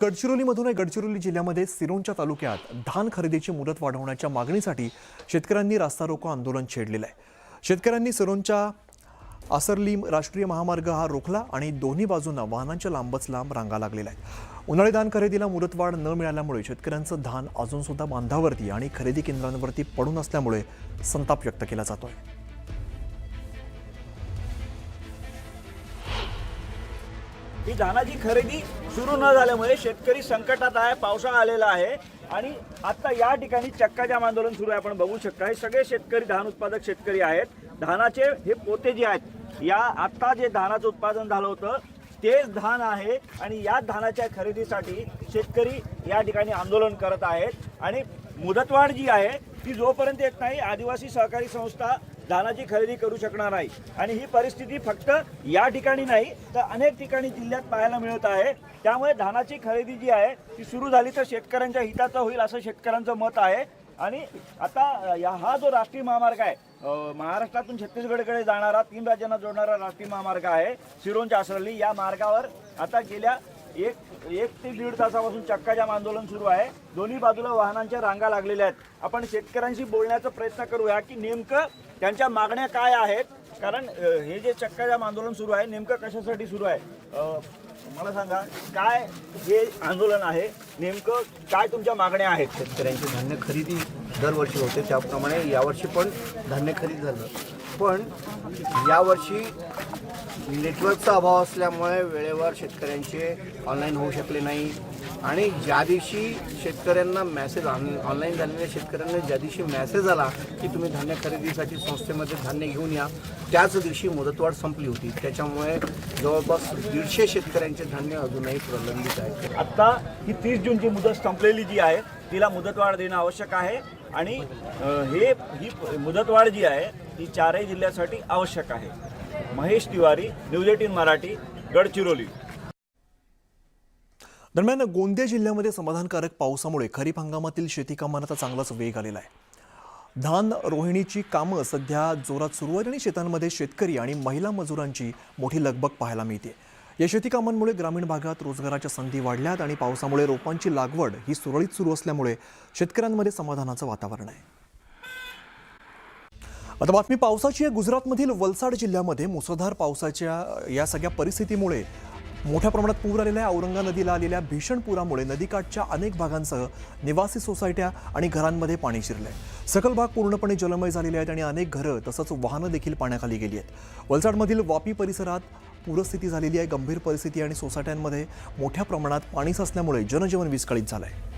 गडचिरोली जिल्ह्यामध्ये सिरोंचा तालुक्यात धान खरेदीची मुदत वाढवण्याच्या मागणीसाठी शेतकऱ्यांनी रास्ता रोको आंदोलन छेडलेलं आहे। शेतकऱ्यांनी सिरोंचा आसरली राष्ट्रीय महामार्ग हा रोखला आणि दोन्ही बाजूंना वाहनांच्या लांबच लांब रांगा लागलेल्या आहेत। उन्हाळी धान खरेदीला मुदतवाढ न मिळाल्यामुळे शेतकऱ्यांचं धान अजून सुद्धा बांधावरती आणि खरेदी केंद्रांवरती पडून असल्यामुळे संताप व्यक्त केला जातोय। ही धानाची खरेदी सुरू न झाल्यामुळे शेतकरी संकटात आहे। पावसाळा आलेला आहे आणि आता या ठिकाणी चक्काजाम आंदोलन सुरू आहे। आपण बघू शकता हे सगळे शेतकरी धान उत्पादक शेतकरी आहेत। धानाचे हे पोते जे आहेत या आता जे धानाचं उत्पादन झालं होतं तेच धान आहे आणि या धानाच्या खरेदीसाठी शेतकरी या ठिकाणी आंदोलन करत आहेत आणि मुदतवाढ जी आहे ती जोपर्यंत येत नाही आदिवासी सहकारी संस्था धानाची खरेदी करू शकणार नाही। आणि ही परिस्थिती फक्त या ठिकाणी नाही तर अनेक ठिकाणी जिल्ह्यात पाहायला मिळत आहे। त्यामुळे धानाची खरेदी जी आहे ती सुरू झाली तर शेतकऱ्यांच्या हिताचं होईल असं शेतकऱ्यांचं मत आहे। आणि आता हा जो राष्ट्रीय महामार्ग आहे महाराष्ट्रातून छत्तीसगडकडे जाणारा 3 राज्यांना जोडणारा राष्ट्रीय महामार्ग आहे सिरोंचा आसरली, या मार्गावर आता गेल्या एक ते दीड तासापासून चक्काजाम आंदोलन सुरू आहे। दोन्ही बाजूला वाहनांच्या रांगा लागलेल्या आहेत। आपण शेतकऱ्यांशी बोलण्याचा प्रयत्न करूया की नेमकं त्यांच्या मागण्या काय आहेत, कारण हे जे चक्काजाम आंदोलन सुरू आहे नेमकं कशासाठी सुरू आहे। मला सांगा काय हे आंदोलन आहे, नेमकं काय तुमच्या मागण्या आहेत? शेतकऱ्यांची धान्य खरेदी दरवर्षी होते त्याप्रमाणे यावर्षी पण धान्य खरेदी झालं, पण यावर्षी नेटवर्कचा अभाव असल्यामुळे वेळेवर शेतकऱ्यांचे ऑनलाईन होऊ शकले नाही। आणि ज्या दिवशी शेतकऱ्यांना मेसेज ऑनलाईन झालेल्या शेतकऱ्यांना ज्या दिवशी मेसेज आला की तुम्ही धान्य खरेदीसाठी संस्थेमध्ये धान्य घेऊन या, त्याच दिवशी मुदतवाढ संपली होती। त्याच्यामुळे जवळपास 150 शेतकऱ्यांचे धान्य अजूनही प्रलंबित आहे। आता ही 30 जूनची मुदत संपलेली जी आहे तिला मुदतवाढ देणं आवश्यक आहे आणि ही मुदतवाढ जी आहे ती 4ही जिल्ह्यासाठी आवश्यक आहे। महेश तिवारी, न्यूज 18 मराठी, गडचिरोली। दरम्यान गोंदिया जिल्ह्यामध्ये समाधानकारक पावसामुळे खरीप हंगामातील शेती कामांना चांगलाच वेग आलेला आहे। धान रोहिणीची कामं सध्या जोरात सुरू आहेत आणि शेतांमध्ये शेतकरी आणि महिला मजुरांची मोठी लगबग पाहायला मिळते। या शेती कामांमुळे ग्रामीण भागात रोजगाराच्या संधी वाढल्यात आणि पावसामुळे रोपांची लागवड ही सुरळीत सुरू असल्यामुळे शेतकऱ्यांमध्ये समाधानाचं वातावरण आहे। आता बातमी पावसाची आहे। गुजरातमधील वलसाड जिल्ह्यामध्ये मुसळधार पावसाच्या या सगळ्या परिस्थितीमुळे मोठ्या प्रमाणात पूर आलेला आहे। औरंगा नदीला आलेल्या भीषण पुरामुळे नदीकाठच्या अनेक भागांसह निवासी सोसायट्या आणि घरांमध्ये पाणी शिरलंय। सखल भाग पूर्णपणे जलमय झालेले आहेत आणि अनेक घरं तसंच वाहनं देखील पाण्याखाली गेली आहेत। वलसाडमधील वापी परिसरात पूरस्थिती झालेली आहे। गंभीर परिस्थिती आणि सोसायट्यांमध्ये मोठ्या प्रमाणात पाणी साचल्यामुळे जनजीवन विस्कळीत झालं आहे।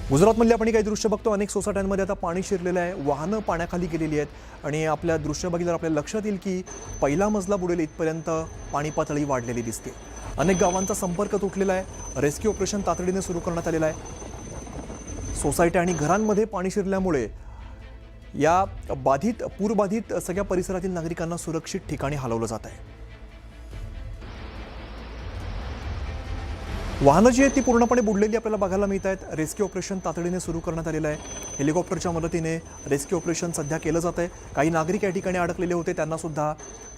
गुजरातमधले आपण काही दृश्य बघतो, अनेक सोसायट्यांमध्ये आता पाणी शिरलेलं आहे, वाहनं पाण्याखाली गेलेली आहेत आणि आपल्या दृश्य बघितल्यावर आपल्याला लक्षात येईल की पहिला मजला बुडेल इथपर्यंत पाणी पातळी वाढलेली दिसते। अनेक गावांचा संपर्क तुटलेला आहे। रेस्क्यू ऑपरेशन तातडीने सुरू करण्यात आलेलं आहे। सोसायट्या आणि घरांमध्ये पाणी शिरल्यामुळे या पूरबाधित सगळ्या परिसरातील नागरिकांना सुरक्षित ठिकाणी हलवलं जात आहे। वाहनं जी आहेत ती पूर्णपणे बुडलेली आपल्याला बघायला मिळत आहेत। रेस्क्यू ऑपरेशन तातडीने सुरू करण्यात आलेलं आहे। हेलिकॉप्टरच्या मदतीने रेस्क्यू ऑपरेशन सध्या केलं जात आहे। काही नागरिक या ठिकाणी अडकलेले होते, त्यांना सुद्धा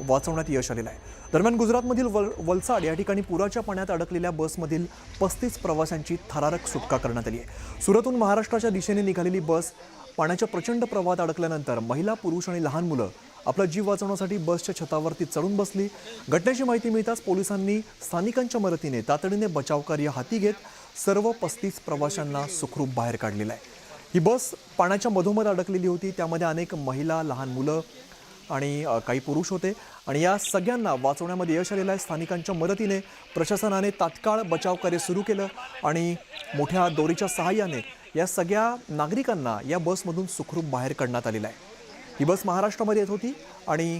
वाचवण्यात यश आलेलं आहे। दरम्यान गुजरातमधील वलसाड या ठिकाणी पुराच्या पाण्यात अडकलेल्या बसमधील 35 प्रवाशांची थरारक सुटका करण्यात आली आहे। सुरतहून महाराष्ट्राच्या दिशेने निघालेली बस पाण्याच्या प्रचंड प्रवाहात अडकल्यानंतर महिला, पुरुष आणि लहान मुलं आपला जीव वाचवण्यासाठी बसच्या छतावरती चढून बसली। घटनेची माहिती मिळताच पोलिसांनी स्थानिकांच्या मदतीने तातडीने बचावकार्य हाती घेत सर्व 35 प्रवाशांना सुखरूप बाहेर काढलेलं आहे। ही बस पाण्याच्या मधोमध अडकलेली होती, त्यामध्ये अनेक महिला, लहान मुलं आणि काही पुरुष होते आणि या सगळ्यांना वाचवण्यामध्ये यश आलेलं आहे। स्थानिकांच्या मदतीने प्रशासनाने तात्काळ बचावकार्य सुरू केलं आणि मोठ्या दोरीच्या सहाय्याने या सगळ्या नागरिकांना या बसमधून सुखरूप बाहेर काढण्यात आलेलं आहे। ही बस महाराष्ट्रामध्ये येत होती आणि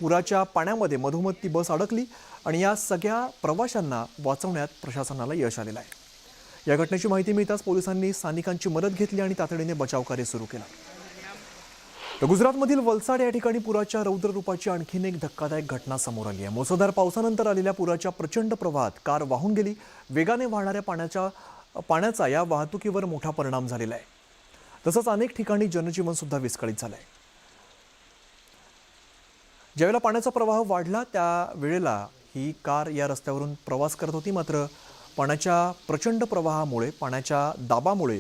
पुराच्या पाण्यामध्ये मधोमध ती बस अडकली आणि या सगळ्या प्रवाशांना वाचवण्यात प्रशासनाला यश आलेलं आहे। या घटनेची माहिती मिळताच पोलिसांनी स्थानिकांची मदत घेतली आणि तातडीने बचावकार्य सुरू केलं। तर गुजरातमधील वलसाड या ठिकाणी पुराच्या रौद्र रूपाची आणखीन एक धक्कादायक घटना समोर आली आहे। मुसळधार पावसानंतर आलेल्या पुराच्या प्रचंड प्रवाहात कार वाहून गेली। वेगाने वाहणाऱ्या पाण्याचा या वाहतुकीवर मोठा परिणाम झालेला आहे। तसंच अनेक ठिकाणी जनजीवन सुद्धा विस्कळीत झालं आहे। ज्यावेळेला पाण्याचा प्रवाह वाढला त्यावेळेला ही कार या रस्त्यावरून प्रवास करत होती, मात्र पाण्याच्या प्रचंड प्रवाहामुळे, पाण्याच्या दाबामुळे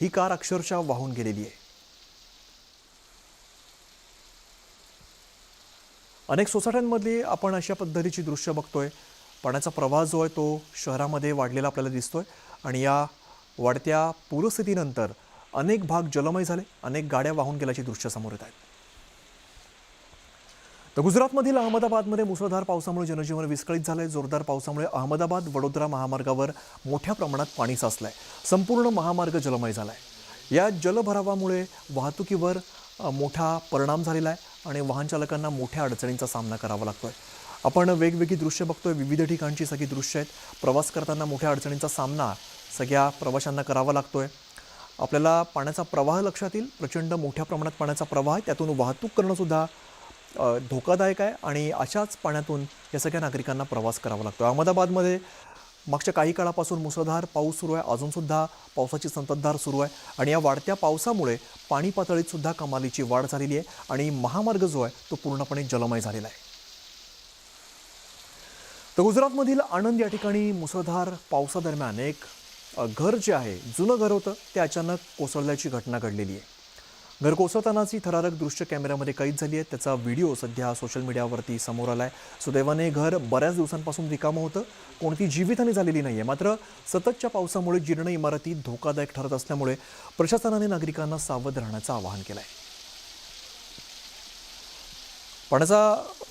ही कार अक्षरशः वाहून गेलेली आहे. अनेक सोसायट्यांमध्ये आपण अशा पद्धतीची दृश्य बघतोय. पाण्याचा प्रवाह जो आहे तो शहरामध्ये वाढलेला आपल्याला दिसतोय आणि या वाढत्या पूरस्थितीनंतर अनेक भाग जलमय झाले, अनेक गाड्या वाहून गेल्याची दृश्य समोर येत आहेत. तर गुजरातमधील अहमदाबादमध्ये मुसळधार पावसामुळे जनजीवन विस्कळीत झालंय. जोरदार पावसामुळे अहमदाबाद वडोदरा महामार्गावर मोठ्या प्रमाणात पाणी साचलंय. संपूर्ण महामार्ग जलमय झालाय. या जलभरावामुळे वाहतुकीवर मोठा परिणाम झालेला आहे आणि वाहन चालकांना मोठ्या अडचणींचा सामना करावा लागतोय. आपण वेगवेगळी दृश्य बघतोय, विविध ठिकाणची सगळी दृश्य आहेत. प्रवास करताना मोठ्या अडचणींचा सामना सगळ्या प्रवाशांना करावा लागतोय. आपल्याला पाण्याचा प्रवाह लक्षात येईल. प्रचंड मोठ्या प्रमाणात पाण्याचा प्रवाह आहे, त्यातून वाहतूक करणं सुद्धा धोकादायक आहे आणि अशाच पाण्यातून या सगळ्या नागरिकांना प्रवास करावा लागतो. अहमदाबादमध्ये मागच्या काही काळापासून मुसळधार पाऊस सुरू आहे. अजूनसुद्धा पावसाची संततधार सुरू आहे आणि या वाढत्या पावसामुळे पाणी पातळीत सुद्धा कमालीची वाढ झालेली आहे आणि महामार्ग जो आहे तो पूर्णपणे जलमय झालेला आहे. तर गुजरातमधील आणंद या ठिकाणी मुसळधार पावसादरम्यान एक घर जे आहे, जुनं घर होतं, ते अचानक कोसळल्याची घटना घडलेली आहे. घर कोसळतानाची थरारक दृश्य कॅमेऱ्यामध्ये कैद झाली आहे. त्याचा व्हिडिओ सध्या सोशल मीडियावरती समोर आला आहे. सुदैवाने घर बऱ्याच दिवसांपासून रिकामं होतं. कोणती जीवितहानी झालेली नाही आहे. मात्र सततच्या पावसामुळे जीर्ण इमारती धोकादायक ठरत असल्यामुळे प्रशासनाने नागरिकांना सावध राहण्याचं आवाहन केलं आहे.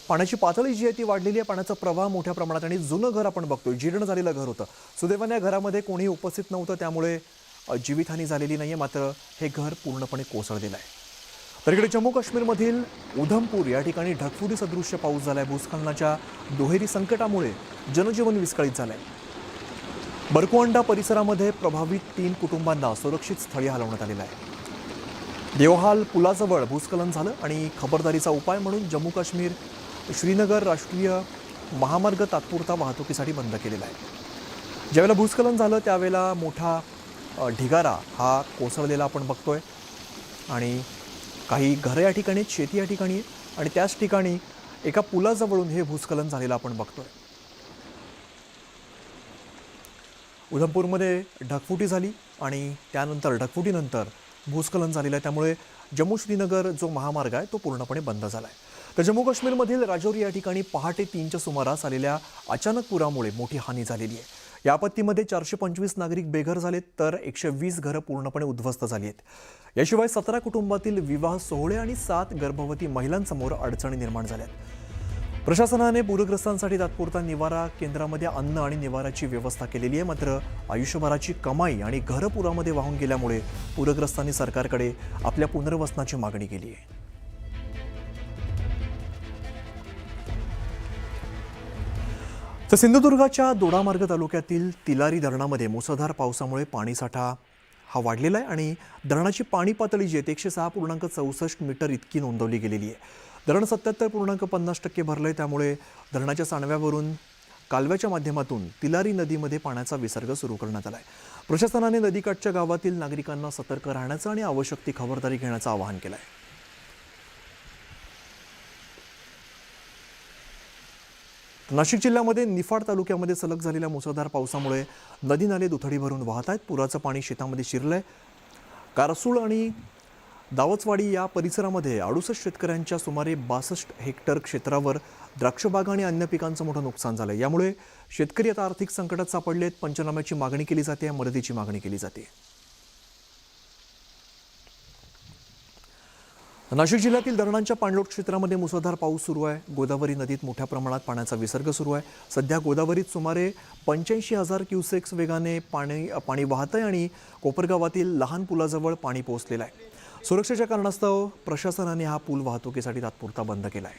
पाण्याची पातळी जी आहे ती वाढलेली आहे. पाण्याचा प्रवाह मोठ्या प्रमाणात आणि जुनं घर आपण बघतोय, जीर्ण झालेलं घर होतं. सुदैवाने या घरामध्ये कोणीही उपस्थित नव्हतं, त्यामुळे जीवितहानी झालेली नाही आहे. मात्र हे घर पूर्णपणे कोसळलेलं आहे. तर इकडे जम्मू काश्मीरमधील उधमपूर या ठिकाणी ढगफुटी सदृश्य पाऊस झाला आहे. भूस्खलनाच्या दुहेरी संकटामुळे जनजीवन विस्कळीत झालं आहे. बरकुंडा परिसरामध्ये प्रभावित 3 कुटुंबांना सुरक्षित स्थळी हलवण्यात आलेलं आहे. देवहाल पुलाजवळ भूस्खलन झालं आणि खबरदारीचा उपाय म्हणून जम्मू काश्मीर श्रीनगर राष्ट्रीय महामार्ग तात्पुरता वाहतुकीसाठी बंद केलेला आहे. ज्यावेळेला भूस्खलन झालं त्यावेळेला मोठा ढिगारा हा कोसळलेला आपण बघतोय आणि काही घरं या ठिकाणी, शेती या ठिकाणी आहे आणि त्याच ठिकाणी एका पुलाजवळून हे भूस्खलन झालेलं आपण बघतोय. उधमपूरमध्ये ढगफुटी झाली आणि त्यानंतर ढगफुटीनंतर भूस्खलन झालेलं आहे. त्यामुळे जम्मू श्रीनगर जो महामार्ग आहे तो पूर्णपणे बंद झाला आहे. तर जम्मू काश्मीरमधील राजौरी या ठिकाणी पहाटे 3च्या सुमारास आलेल्या अचानक पुरामुळे मोठी हानी झालेली आहे. या आपत्तीमध्ये 425 नागरिक बेघर झालेत तर 120 घरं पूर्णपणे उद्ध्वस्त झाली आहेत. याशिवाय 17 कुटुंबातील विवाह सोहळे आणि 7 गर्भवती महिलांसमोर अडचणी निर्माण झाल्यात. प्रशासनाने पूरग्रस्तांसाठी तात्पुरता निवारा केंद्रामध्ये अन्न आणि निवाराची व्यवस्था केलेली आहे. मात्र आयुष्यभराची कमाई आणि घरं पुरामध्ये वाहून गेल्यामुळे पूरग्रस्तांनी सरकारकडे आपल्या पुनर्वसनाची मागणी केली आहे. तर सिंधुदुर्गाच्या दोडामार्ग तालुक्यातील तिलारी धरणामध्ये मुसळधार पावसामुळे पाणीसाठा हा वाढलेला आहे आणि धरणाची पाणी पातळी जी आहे 106.64 मीटर इतकी नोंदवली गेलेली आहे. धरण 77.50% भरलं आहे. त्यामुळे धरणाच्या सांडव्यावरून कालव्याच्या माध्यमातून तिलारी नदीमध्ये पाण्याचा विसर्ग सुरू करण्यात आला आहे. प्रशासनाने नदीकाठच्या गावातील नागरिकांना सतर्क राहण्याचं आणि आवश्यक ती खबरदारी घेण्याचं आवाहन केलं आहे. नाशिक जिल्ह्यामध्ये निफाड तालुक्यामध्ये सलग झालेल्या मुसळधार पावसामुळे नदी नाले दुथडी भरून वाहत आहेत. पुराचं पाणी शेतामध्ये शिरलंय. कारसूळ आणि दावचवाडी या परिसरामध्ये 68 शेतकऱ्यांच्या सुमारे 62 हेक्टर क्षेत्रावर द्राक्षबाग आणि अन्य पिकांचं मोठं नुकसान झालं. यामुळे शेतकरी आता आर्थिक संकटात सापडलेत. पंचनाम्याची मागणी केली जाते, मदतीची मागणी केली जाते. नाशिक जिल्ह्यातील धरणांच्या पाणलोट क्षेत्रामध्ये मुसळधार पाऊस सुरू आहे. गोदावरी नदीत मोठ्या प्रमाणात पाण्याचा विसर्ग सुरू आहे. सध्या गोदावरीत सुमारे 85,000 क्युसेक्स वेगाने पाणी वाहत आहे आणि कोपरगावातील लहान पुलाजवळ पाणी पोहोचलेलं आहे. सुरक्षेच्या कारणास्तव प्रशासनाने हा पूल वाहतुकीसाठी तात्पुरता बंद केला आहे.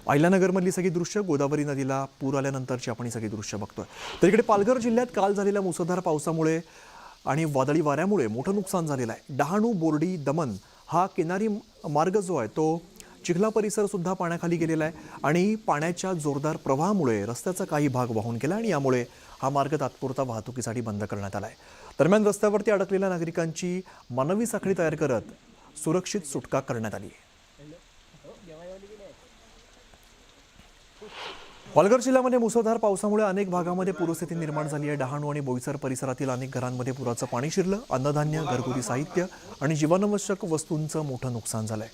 अहिल्यानगरमधली सगळी दृश्य, गोदावरी नदीला पूर आल्यानंतरची आपण ही सगळी दृश्य बघतोय. तर इकडे पालघर जिल्ह्यात काल झालेल्या मुसळधार पावसामुळे आणि वादळी वाऱ्यामुळे मोठं नुकसान झालेलं आहे. डहाणू बोर्डी दमन हा किनारी मार्ग जो आहे तो चिखला परिसरसुद्धा पाण्याखाली गेलेला आहे आणि पाण्याच्या जोरदार प्रवाहामुळे रस्त्याचा काही भाग वाहून गेला आणि यामुळे हा मार्ग तात्पुरता वाहतुकीसाठी बंद करण्यात आला आहे. दरम्यान रस्त्यावरती अडकलेल्या नागरिकांची मानवी साखळी तयार करत सुरक्षित सुटका करण्यात आली. पालघर जिल्ह्यामध्ये मुसळधार पावसामुळे अनेक भागामध्ये पूरस्थिती निर्माण झाली आहे. डहाणू आणि बोईसर परिसरातील अनेक घरांमध्ये पुराचं पाणी शिरलं. अन्नधान्य, घरगुती साहित्य आणि जीवनावश्यक वस्तूंचं मोठं नुकसान झालंय.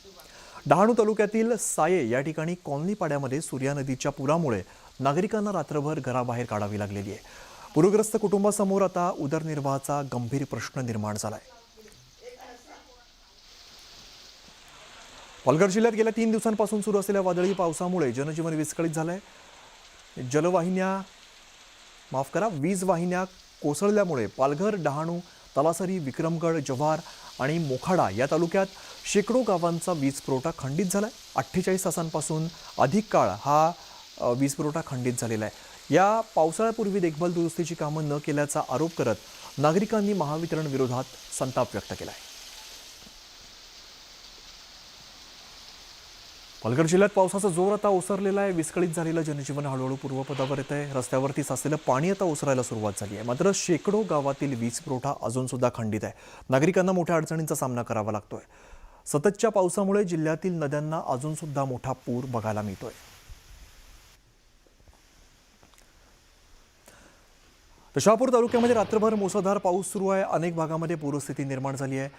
डहाणू तालुक्यातील साये या ठिकाणी कॉलनी पाड्यामध्ये सूर्या नदीच्या पुरामुळे नागरिकांना रात्रभर घराबाहेर काढावी लागलेली आहे. पूरग्रस्त कुटुंबासमोर आता उदरनिर्वाहाचा गंभीर प्रश्न निर्माण झालाय. पालघर जिल्ह्यात गेल्या 3 दिवसांपासून सुरू असलेल्या वादळी पावसामुळे जनजीवन विस्कळीत झालंय. वीज वाहिन्या कोसळल्यामुळे पालघर, डहाणू, तलासरी, विक्रमगड, जव्हार आणि मोखाडा या तालुक्यात शेकडो गावांचा वीज पुरवठा खंडित झालाय. 48 तासांपासून अधिक काळ हा वीज पुरवठा खंडित झालेला आहे. या पावसाळ्यापूर्वी देखभाल दुरुस्तीची कामं न केल्याचा आरोप करत नागरिकांनी महावितरण विरोधात संताप व्यक्त केलाय. पालघर जिल्ह्यात पावसाचा जोर आता ओसरलेला आहे. विस्कळीत झालेलं जनजीवन हळूहळू पूर्वपदावर येत आहे. रस्त्यावरती साचलेलं पाणी आता ओसरायला सुरुवात झाली आहे. मात्र शेकडो गावातील वीज पुरवठा अजून सुद्धा खंडित आहे. नागरिकांना मोठ्या अडचणींचा सामना करावा लागतोय. सततच्या पावसामुळे जिल्ह्यातील नद्यांना अजून सुद्धा मोठा पूर बघायला मिळतोय. शहापूर तालुक्यामध्ये रात्रभर मुसळधार पाऊस सुरू आहे. अनेक भागामध्ये पूरस्थिती निर्माण झाली आहे.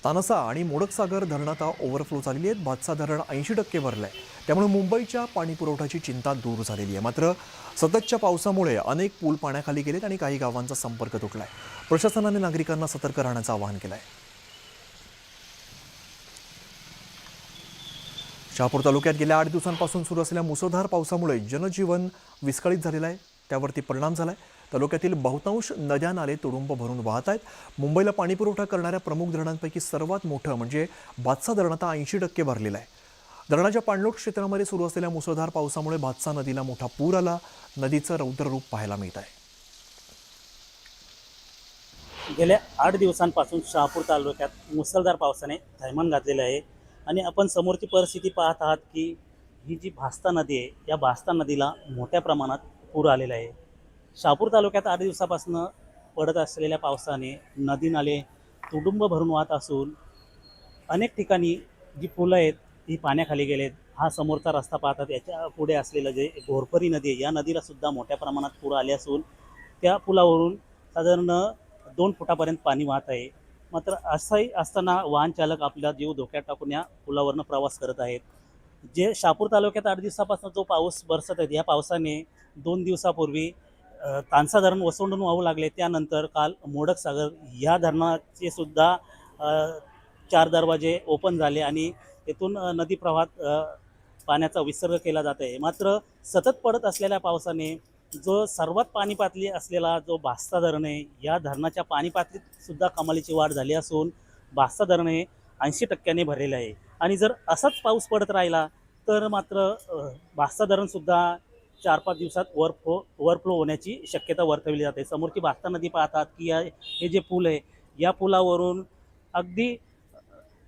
तानसा आणि मोडकसागर धरणं आता ओव्हरफ्लो झालेली आहेत. भातसा धरण 80% भरलं आहे. त्यामुळे मुंबईच्या पाणी पुरवठ्याची चिंता दूर झालेली आहे. मात्र सततच्या पावसामुळे अनेक पूल पाण्याखाली गेलेत आणि काही गावांचा संपर्क तुटला आहे. प्रशासनाने नागरिकांना सतर्क राहण्याचं आवाहन केलं आहे. शहापूर तालुक्यात गेल्या 8 दिवसांपासून सुरू असलेल्या मुसळधार पावसामुळे जनजीवन विस्कळीत झालेलं आहे. त्यावरती परिणाम झाला आहे. तालुक्यातील बहुतांश नद्या नाले तुडुंब भरून वाहत आहेत. मुंबईला पाणीपुरवठा करणाऱ्या प्रमुख धरणांपैकी सर्वात मोठं म्हणजे भातसा धरण आता 80% भरलेलं आहे. धरणाच्या पाणलोट क्षेत्रामध्ये सुरू असलेल्या मुसळधार पावसामुळे भातसा नदीला मोठा पूर आला. नदीचं रौद्ररूप पाहायला मिळत आहे. गेल्या 8 दिवसांपासून शहापूर तालुक्यात मुसळधार पावसाने थैमान घातलेलं आहे आणि आपण समोरची परिस्थिती पाहत आहात की ही जी भास्ता नदी आहे, या भास्ता नदीला मोठ्या प्रमाणात पूर आलेला आहे. शहापूर तालुक्यात 8 दिवसापासून पडत असलेल्या पावसाने नदी नाले तुडुंब भरून वाहत असून अनेक ठिकाणी जी पुलं आहेत ती पाण्याखाली गेलेत. हा समोरचा रस्ता पाहतात, याच्या पुढे असलेलं जे घोरपरी नदी आहे, या नदीला सुद्धा मोठ्या प्रमाणात पूर आले असून त्या पुलावरून साधारण 2 फुटापर्यंत पाणी वाहत आहे. मात्र असंही असताना वाहन चालक आपला जीव धोक्यात टाकून या पुलावरनं प्रवास करत आहेत. जे शहापूर तालुक्यात 8 दिवसापासून जो पाऊस बरसत आहे, या पावसाने 2 दिवसापूर्वी तानसा धरण वसंडून वाहू लागले. त्यानंतर काल मोडकसागर या धरणाचे सुद्धा 4 दरवाजे ओपन झाले आणि तेथून नदी प्रवाहात पाण्याचा विसर्ग केला जात आहे. मात्र सतत पडत असलेल्या पावसाने जो सर्वात पाणी पातळी असलेला जो भास्ता धरण आहे, या धरणाच्या पाणी पातळीत सुद्धा कमालीची वाढ झाली असून भास्ता धरण हे 80% भरलेलं आहे. आणि जर असाच पाऊस पडत राहिला तर मात्र भास्ता धरणसुद्धा 4-5 दिवसात ओव्हरफ्लो होण्याची शक्यता वर्तवली जाते. समोरची भास्ता नदी पाहतात की हे जे पूल आहे, या पुलावरून अगदी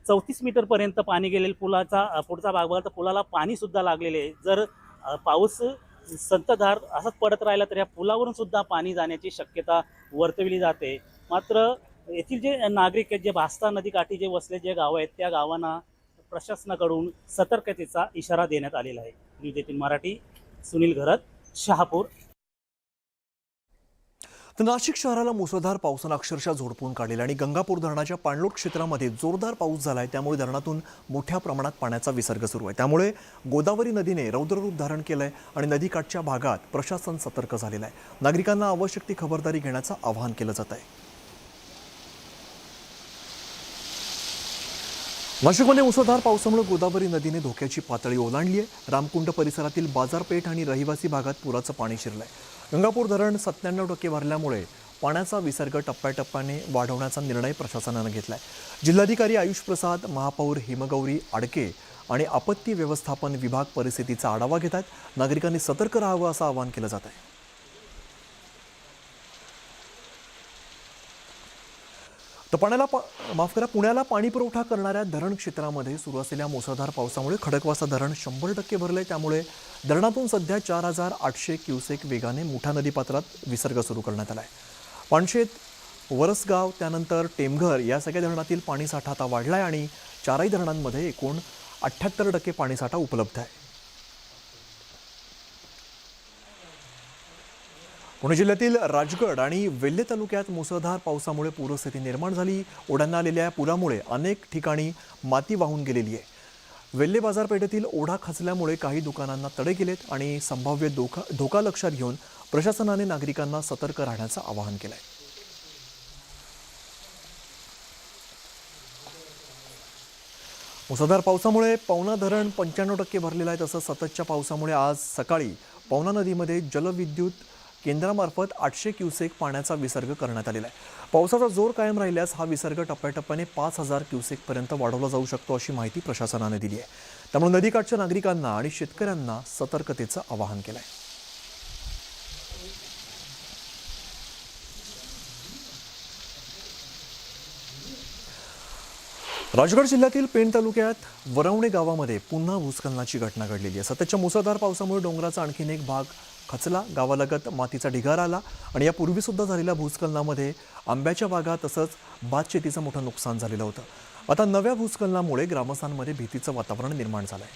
34 मीटरपर्यंत पाणी गेलेलं. पुलाचा पुढचा भाग बघा तर पुलाला पाणीसुद्धा लागलेले आहे. जर पाऊस संततधार असंच पडत राहिला तर या पुलावरून सुद्धा पाणी जाण्याची शक्यता वर्तवली जाते. मात्र येथील जे नागरिक आहेत, जे भास्ता नदीकाठी जे वसले जे गावं आहेत, त्या गावांना प्रशासनाकडून सतर्कतेचा इशारा देण्यात आलेला आहे. न्यूज 18 मराठी, सुनील घरत, शहापूर. तर नाशिक शहराला मुसळधार पावसानं अक्षरशः झोडपून काढलेलं आणि गंगापूर धरणाच्या पाणलोट क्षेत्रामध्ये जोरदार पाऊस झालाय. त्यामुळे धरणातून मोठ्या प्रमाणात पाण्याचा विसर्ग सुरू आहे. त्यामुळे गोदावरी नदीने रौद्ररूप धारण केलंय आणि नदीकाठच्या भागात प्रशासन सतर्क झालेलं आहे. नागरिकांना आवश्यक ती खबरदारी घेण्याचं आवाहन केलं जात आहे. नाशिकमध्ये मुसळधार पावसामुळे गोदावरी नदीने धोक्याची पातळी ओलांडली आहे. रामकुंड परिसरातील बाजारपेठ आणि रहिवासी भागात पुराचं पाणी शिरलंय. गंगापूर धरण 97% भरल्यामुळे पाण्याचा विसर्ग टप्प्याटप्प्याने वाढवण्याचा निर्णय प्रशासनानं घेतलाय. जिल्हाधिकारी आयुष प्रसाद, महापौर हिमगौरी आडके आणि आपत्ती व्यवस्थापन विभाग परिस्थितीचा आढावा घेत आहेत. नागरिकांनी सतर्क राहावं असं आवाहन केलं जात आहे. तर पुण्याला पाणी पुरवठा करणाऱ्या धरण क्षेत्रामध्ये सुरू असलेल्या मुसळधार पावसामुळे खडकवासला धरण 100% भरलंय. त्यामुळे धरणातून सध्या 4800 क्युसेक वेगाने मुठा नदीपात्रात विसर्ग सुरू करण्यात आला आहे. पानशेत, वरसगाव, त्यानंतर टेमघर या सगळ्या धरणातील पाणीसाठा आता वाढलाय आणि 4ही धरणांमध्ये एकूण 78% पाणीसाठा उपलब्ध आहे. पुणे जिल्ह्यातील राजगड आणि वेल्हे तालुक्यात मुसळधार पावसामुळे पूरस्थिती निर्माण झाली. ओढ्यांना आलेल्या पुरामुळे अनेक ठिकाणी माती वाहून गेलेली आहे. वेल्हे बाजारपेठेतील ओढा खचल्यामुळे काही दुकानांना तडे गेलेत आणि संभाव्य धोका लक्षात घेऊन प्रशासनाने नागरिकांना सतर्क राहण्याचं आवाहन केलंय. मुसळधार पावसामुळे पवना धरण 95% भरलेलं आहे. तसंच सततच्या पावसामुळे आज सकाळी पवना नदीमध्ये जलविद्युत केंद्रामार्फत 800 क्युसेक पाण्याचा विसर्ग करण्यात आलेला आहे. पावसाचा जोर कायम राहिल्यास हा विसर्ग टप्प्याटप्प्याने 5000 क्युसेकपर्यंत वाढवला जाऊ शकतो अशी माहिती प्रशासनाने दिली आहे. त्यामुळे नदीकाठच्या नागरिकांना आणि शेतकऱ्यांना सतर्कतेचं आवाहन केलं आहे. राजगड जिल्ह्यातील पेण तालुक्यात वरवणे गावामध्ये पुन्हा भूस्खलनाची घटना घडलेली आहे. सततच्या मुसळधार पावसामुळे डोंगराचा आणखीन एक भाग खचला, गावालगत मातीचा ढिगारा आला आणि यापूर्वी सुद्धा झालेल्या भूस्खलनामध्ये आंब्याच्या बागा तसंच भात शेतीचं मोठं नुकसान झालेलं होतं. आता नव्या भूस्खलनामुळे ग्रामस्थांमध्ये भीतीचं वातावरण निर्माण झालं आहे.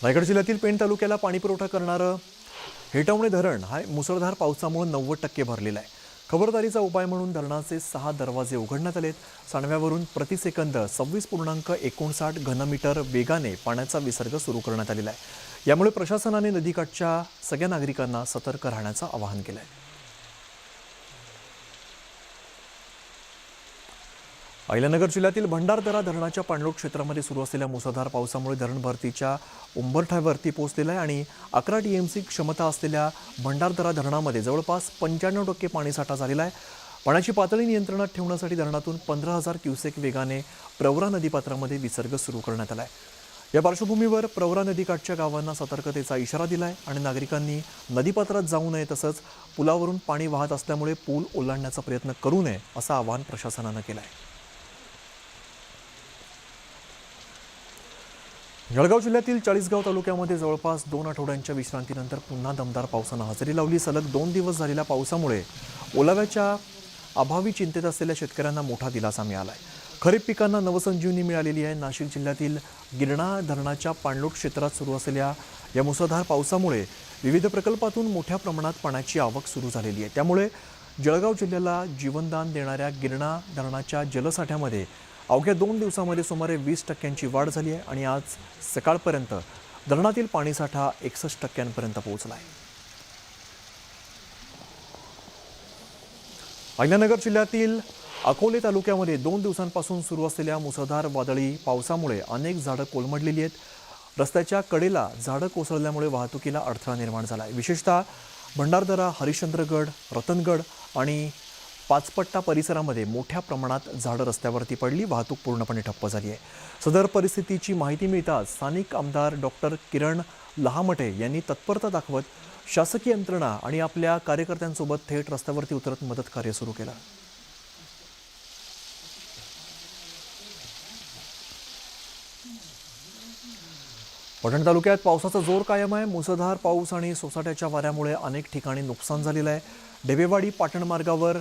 रायगड जिल्ह्यातील पेण तालुक्याला पाणीपुरवठा करणारं हेटवणे धरण हा मुसळधार पावसामुळे 90% भरलेला आहे. खबरदारीचा उपाय म्हणून धरणाचे 6 दरवाजे उघडण्यात आलेत. सांडव्यावरून प्रतिसेकंद 26.59 घनमीटर वेगाने पाण्याचा विसर्ग सुरू करण्यात आलेला आहे. यामुळे प्रशासनाने नदीकाठच्या सगळ्या नागरिकांना सतर्क राहण्याचं आवाहन केलं आहे. अहिल्यानगर जिल्ह्यातील भंडारदरा धरणाच्या पाणलोट क्षेत्रामध्ये सुरू असलेल्या मुसळधार पावसामुळे धरण भरतीच्या उंबरठ्यावरती पोहोचलेला आहे आणि 11 TMC क्षमता असलेल्या भंडारदरा धरणामध्ये जवळपास 95% पाणीसाठा झालेला आहे. पाण्याची पातळी नियंत्रणात ठेवण्यासाठी धरणातून 15,000 क्युसेक वेगाने प्रवरा नदीपात्रामध्ये विसर्ग सुरू करण्यात आला आहे. या पार्श्वभूमीवर प्रवरा नदीकाठच्या गावांना सतर्कतेचा इशारा दिला आहे आणि नागरिकांनी नदीपात्रात जाऊ नये तसंच पुलावरून पाणी वाहत असल्यामुळे पूल ओलांडण्याचा प्रयत्न करू नये असं आवाहन प्रशासनानं केलं आहे. जळगाव जिल्ह्यातील चाळीसगाव तालुक्यामध्ये जवळपास 2 आठवड्यांच्या विश्रांतीनंतर पुन्हा दमदार पावसानं हजेरी लावली. सलग 2 दिवस झालेल्या पावसामुळे ओलाव्याच्या अभावी चिंतेत असलेल्या शेतकऱ्यांना मोठा दिलासा मिळाला आहे. खरीप पिकांना नवसंजीवनी मिळालेली आहे. नाशिक जिल्ह्यातील गिरणा धरणाच्या पाणलोट क्षेत्रात सुरू असलेल्या या मुसळधार पावसामुळे विविध प्रकल्पातून मोठ्या प्रमाणात पाण्याची आवक सुरू झालेली आहे. त्यामुळे जळगाव जिल्ह्याला जीवनदान देणाऱ्या गिरणा धरणाच्या जलसाठ्यामध्ये अवघ्या 2 दिवसामध्ये सुमारे 20% वाढ झाली आहे आणि आज सकाळपर्यंत धरणातील पाणीसाठा 61% पोहोचला आहे. अहिल्यानगर जिल्ह्यातील अकोले तालुक्यामध्ये 2 दिवसांपासून सुरू असलेल्या मुसळधार वादळी पावसामुळे अनेक झाडं कोलमडलेली आहेत. रस्त्याच्या कडेला झाडं कोसळल्यामुळे वाहतुकीला अडथळा निर्माण झाला आहे. विशेषतः भंडारदरा, हरिश्चंद्रगड, रतनगड आणि पाचपट्टा परिसरामध्ये मोठ्या प्रमाणात झाडं रस्त्यावरती पडली. वाहतूक पूर्णपणे ठप्प झाली आहे. सदर परिस्थितीची माहिती मिळताच स्थानिक आमदार डॉक्टर किरण लहामटे यांनी तत्परता दाखवत शासकीय यंत्रणा आणि आपल्या कार्यकर्त्यांसोबत थेट रस्त्यावरती उतरत मदत कार्य सुरू केलं. पटण तालुक्यात पावसाचा जोर कायम आहे. मुसळधार पाऊस आणि सोसाट्याच्या वाऱ्यामुळे अनेक ठिकाणी नुकसान झालेलं आहे. ढेबेवाडी पाटण मार्गावर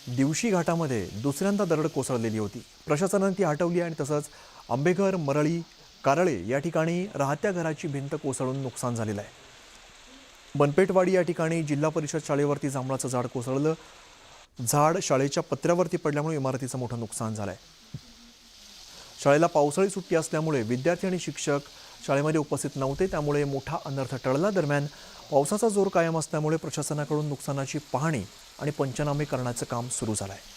दिवशी घाटामध्ये दुसऱ्यांदा दरड कोसळलेली होती. प्रशासनाने ती हटवली आणि तसंच आंबेघर, मरळी, कारळे या ठिकाणी राहत्या घराची भिंत कोसळून नुकसान झालेलं आहे. बनपेटवाडी या ठिकाणी जिल्हा परिषद शाळेवरती जांभळाचं झाड कोसळलं. झाड शाळेच्या पत्र्यावरती पडल्यामुळे इमारतीचं मोठं नुकसान झालं आहे. शाळेला पावसाळी सुट्टी असल्यामुळे विद्यार्थी आणि शिक्षक शाळेमध्ये उपस्थित नव्हते, त्यामुळे मोठा अनर्थ टळला. दरम्यान पावसाचा जोर कायम असल्यामुळे प्रशासनाकडून नुकसानाची पाहणी आणि पंचनामे करण्याचं काम सुरू झालं आहे.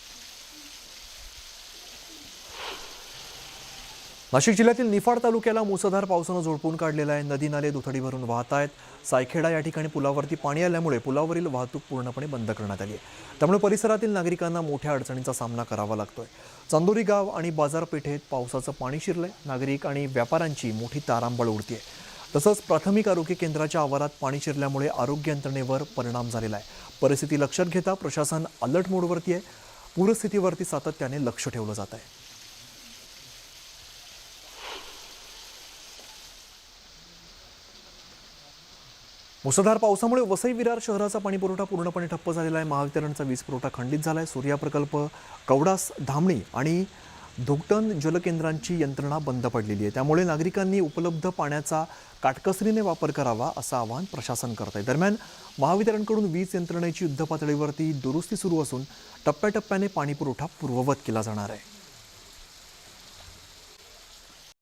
नाशिक जिल्ह्यातील निफाड तालुक्याला मुसळधार पावसानं झोडपून काढलेला आहे. नदी नाले दुथडी भरून वाहत आहेत. सायखेडा या ठिकाणी पुलावरती पाणी आल्यामुळे पुलावरील वाहतूक पूर्णपणे बंद करण्यात आली आहे. त्यामुळे परिसरातील नागरिकांना मोठ्या अडचणींचा सामना करावा लागतोय. चांदोरी गाव आणि बाजारपेठेत पावसाचं पाणी शिरलंय. नागरिक आणि व्यापाऱ्यांची मोठी तारांबळ उडतीये. तसंच प्राथमिक आरोग्य केंद्राच्या आवारात पाणी शिरल्यामुळे आरोग्य यंत्रणेवर परिणाम झालेला आहे. परिस्थिती लक्षात घेता प्रशासन अलर्ट मोडवरती आहे. पूरस्थितीवरती सातत्याने लक्ष ठेवलं जात आहे. मुसळधार पावसामुळे वसई विरार शहराचा पाणीपुरवठा पूर्णपणे ठप्प झालेला आहे. महावितरणचा वीज पुरवठा खंडित झाला आहे. सूर्या प्रकल्प, कवडास, धामणी आणि धुकटण जलकेंद्रांची यंत्रणा बंद पडलेली आहे. त्यामुळे नागरिकांनी उपलब्ध पाण्याचा काटकसरीने वापर करावा असं आवाहन प्रशासन करत आहे. दरम्यान महावितरणकडून वीज यंत्रणेची युद्धपातळीवरती दुरुस्ती सुरू असून टप्प्याटप्प्याने पाणीपुरवठा पूर्ववत केला जाणार आहे.